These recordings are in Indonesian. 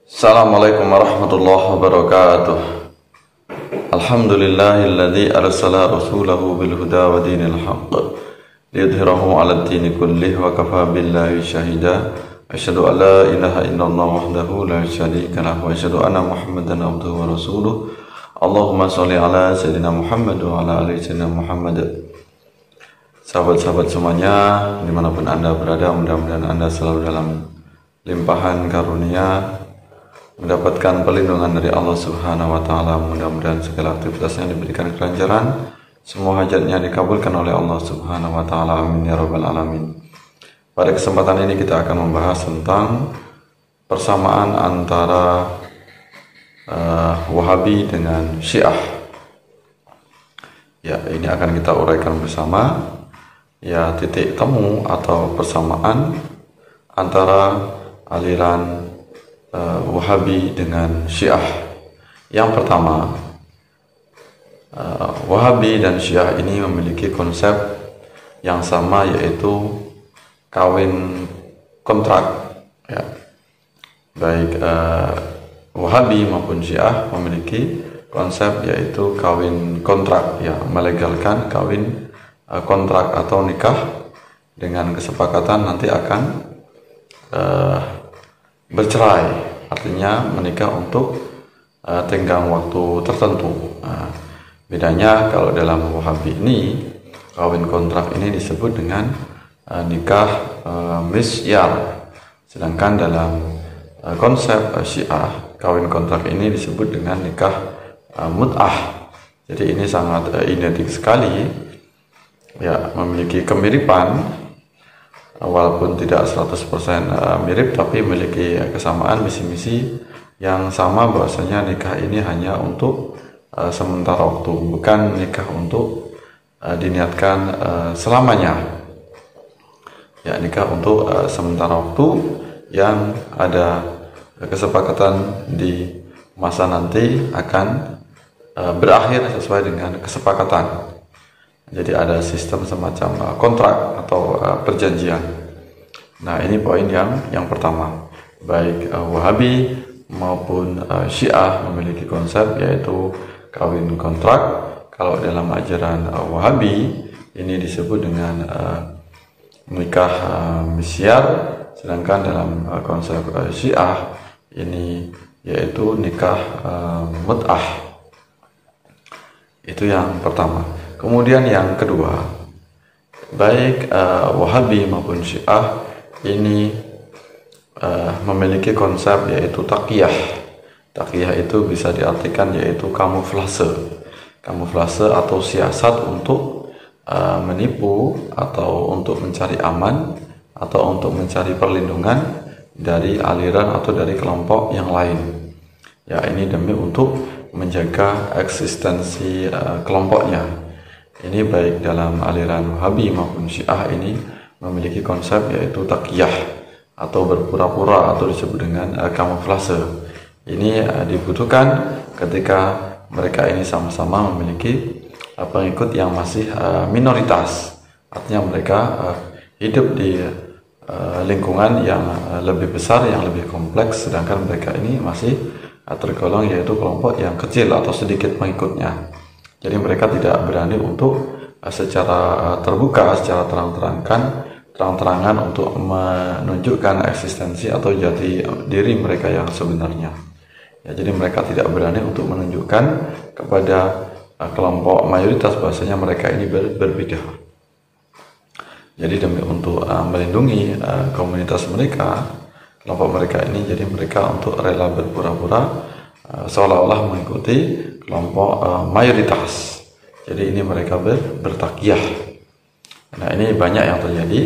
Assalamualaikum warahmatullahi wabarakatuh. Alhamdulillahilladzi arsala rasulahu bil huda wa dinil haqq liyudhhirahu 'alad dini kullih wa kafa billahi syahida. Asyhadu an la ilaha illallah wahdahu la syarika lahu wa asyhadu anna Muhammadan abduhu wa rasuluh. Allahumma shalli ala sayyidina Muhammad wa ala ali sayyidina Muhammad. Sahabat-sahabat semuanya, dimanapun Anda berada, mudah-mudahan Anda selalu dalam limpahan karunia, mendapatkan perlindungan dari Allah Subhanahu wa Ta'ala. Mudah-mudahan segala aktivitasnya diberikan kelancaran, semua hajatnya dikabulkan oleh Allah Subhanahu wa Ta'ala. Amin ya rabbal alamin. Pada kesempatan ini kita akan membahas tentang persamaan antara Wahabi dengan Syiah. Ya, ini akan kita uraikan bersama. Ya, titik temu atau persamaan antara aliran Wahabi dengan Syiah. Yang pertama, Wahabi dan Syiah ini memiliki konsep yang sama, yaitu kawin kontrak. Ya. Baik Wahabi maupun Syiah memiliki konsep yaitu kawin kontrak, ya, melegalkan kawin kontrak atau nikah dengan kesepakatan nanti akan bercerai, artinya menikah untuk tenggang waktu tertentu. Bedanya kalau dalam Wahabi ini, kawin kontrak ini disebut dengan nikah misyar, sedangkan dalam konsep Syiah, kawin kontrak ini disebut dengan nikah mut'ah. Jadi ini sangat identik sekali, ya, memiliki kemiripan. Walaupun tidak 100% mirip, tapi memiliki kesamaan misi-misi yang sama, bahwasanya nikah ini hanya untuk sementara waktu, bukan nikah untuk diniatkan selamanya. Ya, nikah untuk sementara waktu yang ada kesepakatan di masa nanti akan berakhir sesuai dengan kesepakatan. Jadi ada sistem semacam kontrak atau perjanjian. Nah, ini poin yang pertama. Baik Wahabi maupun Syiah memiliki konsep yaitu kawin kontrak. Kalau dalam ajaran Wahabi ini disebut dengan nikah misyar, sedangkan dalam konsep Syiah ini yaitu nikah mut'ah. Itu yang pertama. Kemudian yang kedua, baik Wahabi maupun Syiah ini memiliki konsep yaitu taqiyah. Taqiyah itu bisa diartikan yaitu kamuflase. Kamuflase atau siasat untuk menipu atau untuk mencari aman atau untuk mencari perlindungan dari aliran atau dari kelompok yang lain. Ya, ini demi untuk menjaga eksistensi kelompoknya. Ini baik dalam aliran Wahabi maupun Syiah ini memiliki konsep yaitu taqiyah atau berpura-pura atau disebut dengan kamuflase. Ini dibutuhkan ketika mereka ini sama-sama memiliki pengikut yang masih minoritas. Artinya mereka hidup di lingkungan yang lebih besar, yang lebih kompleks, sedangkan mereka ini masih tergolong yaitu kelompok yang kecil atau sedikit pengikutnya. Jadi mereka tidak berani untuk secara terbuka, secara terang-terangan untuk menunjukkan eksistensi atau jati diri mereka yang sebenarnya. Ya, jadi mereka tidak berani untuk menunjukkan kepada kelompok mayoritas bahwasanya mereka ini berbeda. Jadi demi untuk melindungi komunitas mereka, kelompok mereka ini, jadi mereka untuk rela berpura-pura seolah-olah mengikuti kelompok mayoritas. Jadi ini mereka bertaqiyah. Nah, ini banyak yang terjadi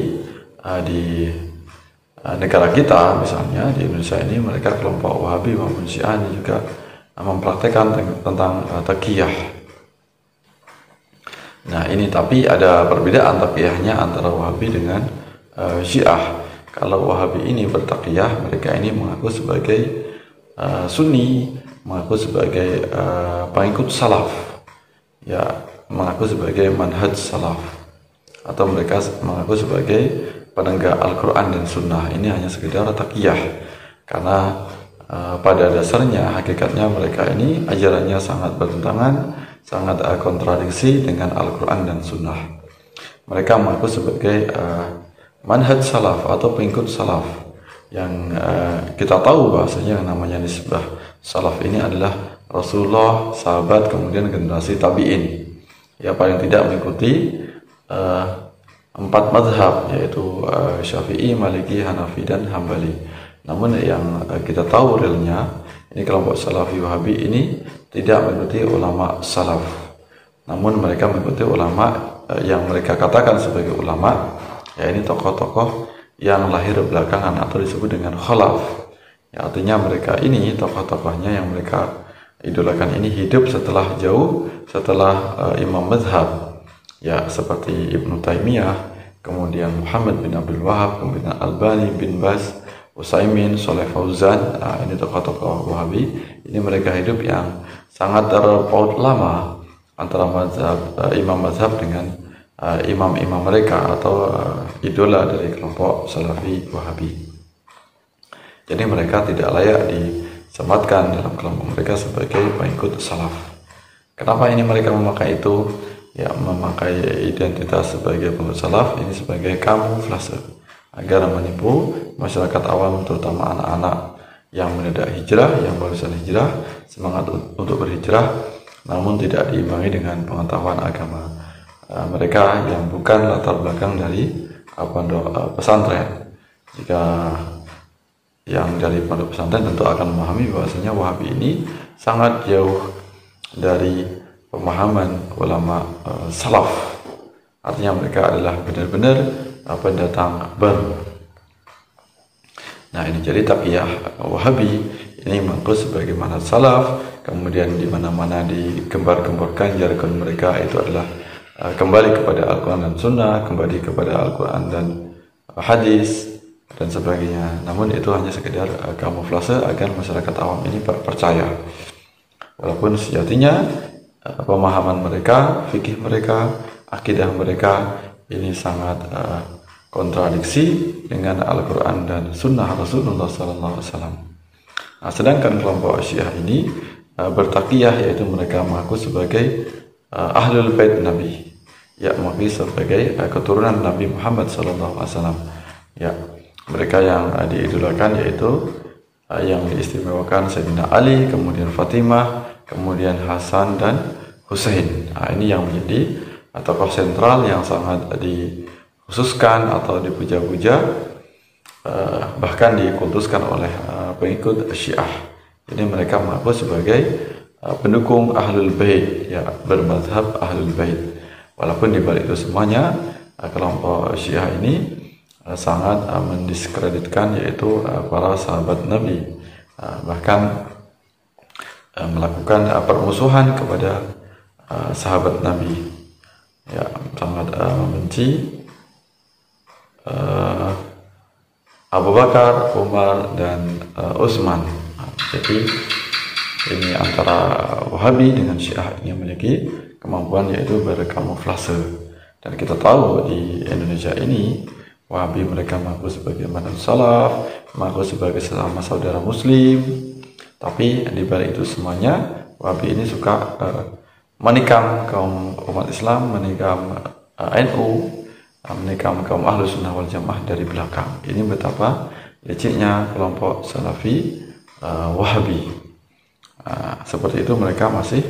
di negara kita, misalnya di Indonesia ini, mereka kelompok Wahabi maupun Syiah ini juga mempraktekkan tentang taqiyah. Nah, ini tapi ada perbedaan taqiyahnya antara Wahabi dengan Syiah. Kalau Wahabi ini bertaqiyah, mereka ini mengaku sebagai Sunni, mengaku sebagai pengikut salaf, ya, mengaku sebagai manhaj salaf, atau mereka mengaku sebagai penegak Al-Quran dan Sunnah. Ini hanya sekedar taqiyah, karena pada dasarnya hakikatnya mereka ini ajarannya sangat bertentangan, sangat kontradiksi dengan Al-Quran dan Sunnah. Mereka mengaku sebagai manhaj salaf atau pengikut salaf, yang kita tahu bahwasanya yang namanya nisbah salaf ini adalah Rasulullah, sahabat, kemudian generasi tabi'in, ya paling tidak mengikuti 4 mazhab, yaitu Syafi'i, Maliki, Hanafi, dan Hambali. Namun yang kita tahu realnya, ini kelompok Salafi Wahabi ini tidak mengikuti ulama salaf, namun mereka mengikuti ulama yang mereka katakan sebagai ulama, ya ini tokoh-tokoh yang lahir belakangan atau disebut dengan khalaf. Ya, artinya mereka ini tokoh-tokohnya yang mereka idolakan ini hidup setelah imam mazhab, ya seperti Ibnu Taimiyah, kemudian Muhammad bin Abdul Wahab, kemudian Albani bin Baz, Utsaimin, Shalih Fauzan. Ini tokoh-tokoh Wahabi. Ini mereka hidup yang sangat terpaut lama antara imam mazhab dengan imam-imam mereka atau idola dari kelompok Salafi Wahabi. Jadi mereka tidak layak disematkan dalam kelompok mereka sebagai pengikut salaf. Kenapa ini mereka memakai itu? Ya, memakai identitas sebagai pengikut salaf ini sebagai kamuflase agar menipu masyarakat awam, terutama anak-anak yang mendadak hijrah, yang barusan hijrah, semangat untuk berhijrah, namun tidak diimbangi dengan pengetahuan agama. Mereka yang bukan latar belakang dari pondok pesantren. Jika yang dari pondok pesantren tentu akan memahami bahwasanya Wahabi ini sangat jauh dari pemahaman ulama salaf. Artinya mereka adalah benar-benar pendatang baru. Nah, ini jadi taqiyah Wahabi ini mengaku sebagai manhaj salaf, kemudian di mana-mana digembar-gemborkan jargon mereka itu adalah kembali kepada Al-Quran dan Sunnah, kembali kepada Al-Quran dan hadis dan sebagainya. Namun itu hanya sekedar kamuflase agar masyarakat awam ini percaya. Walaupun sejatinya pemahaman mereka, fikih mereka, akidah mereka ini sangat kontradiksi dengan Al-Quran dan Sunnah Rasulullah SAW. Nah, sedangkan kelompok Syiah ini bertakiyah, yaitu mereka mengaku sebagai Ahlul Bait Nabi, ya mengaku sebagai keturunan Nabi Muhammad SAW. Ya, mereka yang diidolakan yaitu yang diistimewakan Sayyidina Ali, kemudian Fatimah, kemudian Hasan dan Husain. Nah, ini yang menjadi tokoh sentral yang sangat dikhususkan atau dipuja-puja, bahkan dikultuskan oleh pengikut Syiah. Jadi mereka mengaku sebagai pendukung Ahlul Bait, ya bermazhab Ahlul Bait. Walaupun di balik itu semuanya kelompok Syiah ini sangat mendiskreditkan yaitu para sahabat Nabi, bahkan melakukan permusuhan kepada sahabat Nabi. Ya, sangat membenci Abu Bakar, Umar, dan Utsman. Jadi ini antara Wahabi dengan Syiah ini memiliki kemampuan yaitu berkamuflase. Dan kita tahu di Indonesia ini Wahabi mereka mengaku sebagai manhaj salaf, mengaku sebagai sesama saudara Muslim. Tapi di balik itu semuanya Wahabi ini suka menikam kaum umat Islam, menikam NU, menikam kaum Ahlus Sunnah wal Jamaah dari belakang. Ini betapa liciknya kelompok Salafi Wahabi. Seperti itu mereka masih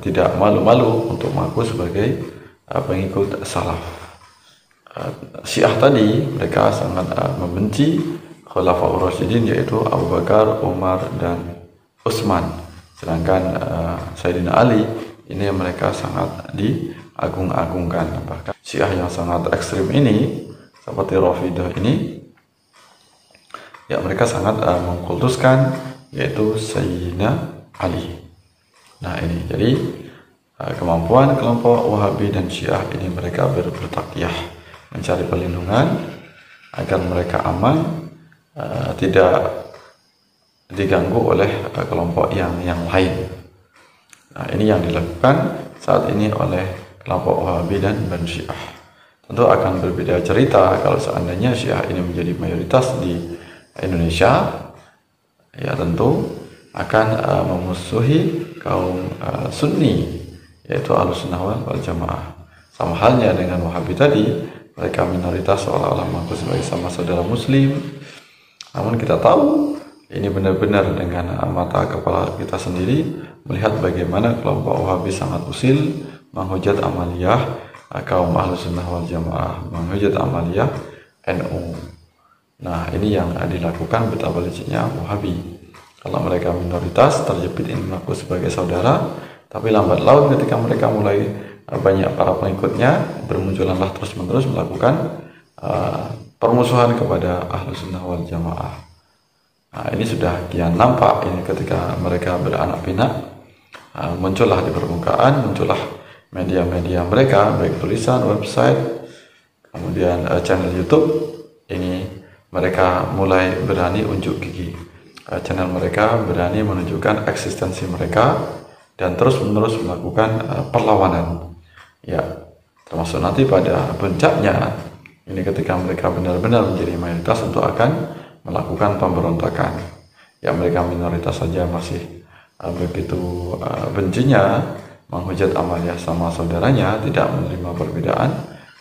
tidak malu-malu untuk mengaku sebagai pengikut salaf. Syiah tadi mereka sangat membenci Khulafaur Rasyidin, yaitu Abu Bakar, Umar, dan Utsman. Sedangkan Sayyidina Ali ini mereka sangat diagung-agungkan. Bahkan Syiah yang sangat ekstrim ini seperti Rafidah ini, ya mereka sangat mengkultuskan yaitu Sayyidina Ali. Nah ini jadi kemampuan kelompok Wahabi dan Syiah ini mereka bertakiyah mencari perlindungan agar mereka aman, tidak diganggu oleh kelompok yang lain. Nah, ini yang dilakukan saat ini oleh kelompok Wahabi dan Syiah. Tentu akan berbeda cerita kalau seandainya Syiah ini menjadi mayoritas di Indonesia. ya tentu akan memusuhi kaum Sunni, yaitu Ahlussunnah wal Jamaah. Sama halnya dengan Wahabi tadi, mereka minoritas seolah-olah mengaku sebagai sama saudara Muslim. Namun kita tahu ini benar-benar dengan mata kepala kita sendiri melihat bagaimana kelompok Wahabi sangat usil menghujat amaliyah kaum Ahlussunnah wal Jamaah, menghujat amaliyah NU. Nah, ini yang dilakukan betapa liciknya Wahabi. Kalau mereka minoritas terjepit ini mengaku sebagai saudara, tapi lambat laun ketika mereka mulai banyak para pengikutnya, bermunculanlah terus-menerus melakukan permusuhan kepada Ahlussunnah wal Jamaah. Nah, ini sudah kian nampak ini ketika mereka beranak pinak, muncullah di permukaan, muncullah media-media mereka, baik tulisan, website, kemudian channel YouTube. Ini mereka mulai berani unjuk gigi. Channel mereka berani menunjukkan eksistensi mereka dan terus-menerus melakukan perlawanan. Ya, termasuk nanti pada puncaknya, ini ketika mereka benar-benar menjadi mayoritas tentu akan melakukan pemberontakan. Ya, mereka minoritas saja masih begitu bencinya menghujat amaliyah sama saudaranya, tidak menerima perbedaan,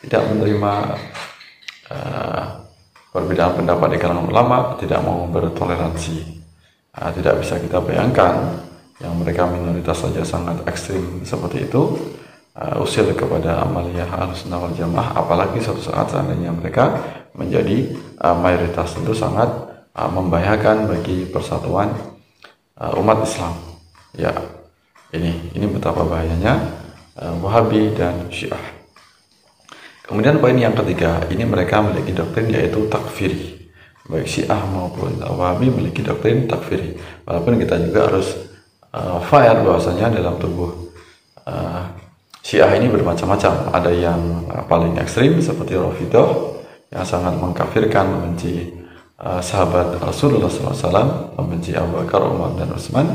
tidak menerima perbedaan pendapat di kalangan ulama, tidak mau bertoleransi. Tidak bisa kita bayangkan yang mereka minoritas saja sangat ekstrim seperti itu, usil kepada amaliyah Ahlussunnah wal Jamaah, apalagi suatu saat seandainya mereka menjadi mayoritas, tentu sangat membahayakan bagi persatuan umat Islam. Ya, ini betapa bahayanya Wahabi dan Syiah. Kemudian poin yang ketiga, ini mereka memiliki doktrin yaitu takfiri. Baik Syiah maupun Wahabi memiliki doktrin takfiri. Walaupun kita juga harus fair bahwasanya dalam tubuh Syiah ini bermacam-macam. Ada yang paling ekstrim seperti Rafidhah yang sangat mengkafirkan, membenci sahabat Rasulullah SAW, membenci Abu Bakar, Umar, dan Utsman.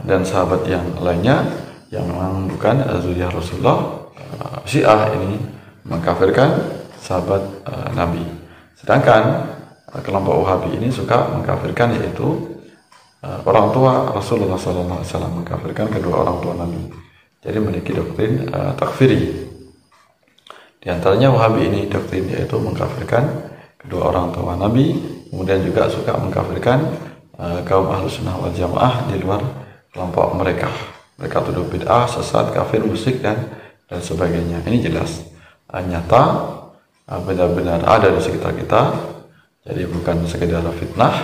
Dan sahabat yang lainnya yang memang bukan zuriyah Rasulullah. Syiah ini mengkafirkan sahabat Nabi. Sedangkan kelompok Wahabi ini suka mengkafirkan, yaitu orang tua Rasulullah SAW, mengkafirkan kedua orang tua Nabi. Jadi memiliki doktrin takfiri. Di antaranya Wahabi ini doktrin yaitu mengkafirkan kedua orang tua Nabi, kemudian juga suka mengkafirkan kaum Ahlussunnah wal Jamaah di luar kelompok mereka. Mereka tuduh bid'ah, sesat, kafir, musyrik, dan sebagainya. Ini jelas nyata, benar-benar ada di sekitar kita. Jadi bukan sekedar fitnah,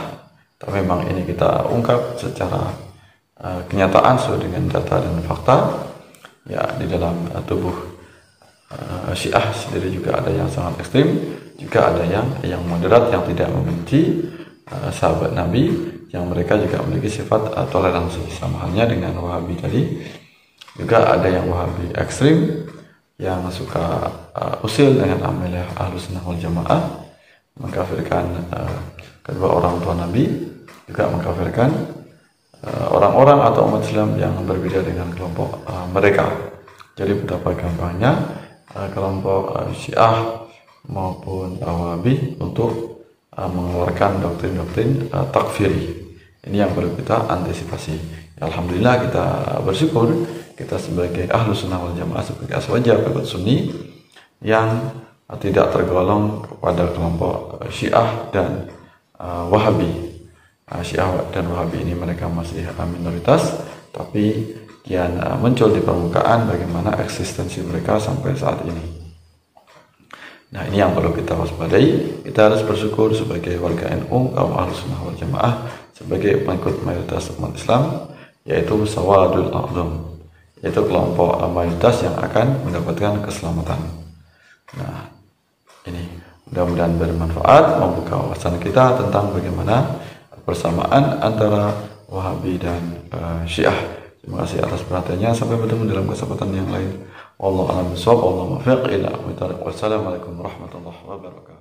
tapi memang ini kita ungkap secara kenyataan sesuai dengan data dan fakta. Ya, di dalam tubuh Syiah sendiri juga ada yang sangat ekstrim, juga ada yang moderat, yang tidak membenci sahabat Nabi, yang mereka juga memiliki sifat toleransi. Sama halnya dengan Wahabi tadi, juga ada yang Wahabi ekstrim yang suka usil dengan amaliyah Ahlussunnah wal Jamaah, mengkafirkan kedua orang tua Nabi, juga mengkafirkan orang-orang atau umat Islam yang berbeda dengan kelompok mereka. Jadi betapa gampangnya kelompok Syiah maupun Wahabi untuk mengeluarkan doktrin-doktrin takfiri. Ini yang perlu kita antisipasi. Alhamdulillah kita bersyukur kita sebagai Ahlussunnah wal Jamaah, sebagai aswaja pengikut Sunni yang tidak tergolong kepada kelompok Syiah dan Wahabi. Syiah dan Wahabi ini mereka masih minoritas, tapi kian muncul di permukaan bagaimana eksistensi mereka sampai saat ini. Nah, ini yang perlu kita waspadai. Kita harus bersyukur sebagai warga NU, kaum Ahlussunnah wal Jamaah, sebagai pengikut mayoritas umat Islam, yaitu Sawadul A'zam, yaitu kelompok mayoritas yang akan mendapatkan keselamatan. Nah, ini mudah-mudahan bermanfaat, membuka wawasan kita tentang bagaimana persamaan antara Wahabi dan Syiah. Terima kasih atas perhatiannya. Sampai bertemu dalam kesempatan yang lain. Wallahu a'lam bishawab. Wallahu muwaffiq ila aqwamit thoriq. Wassalamualaikum warahmatullahi wabarakatuh.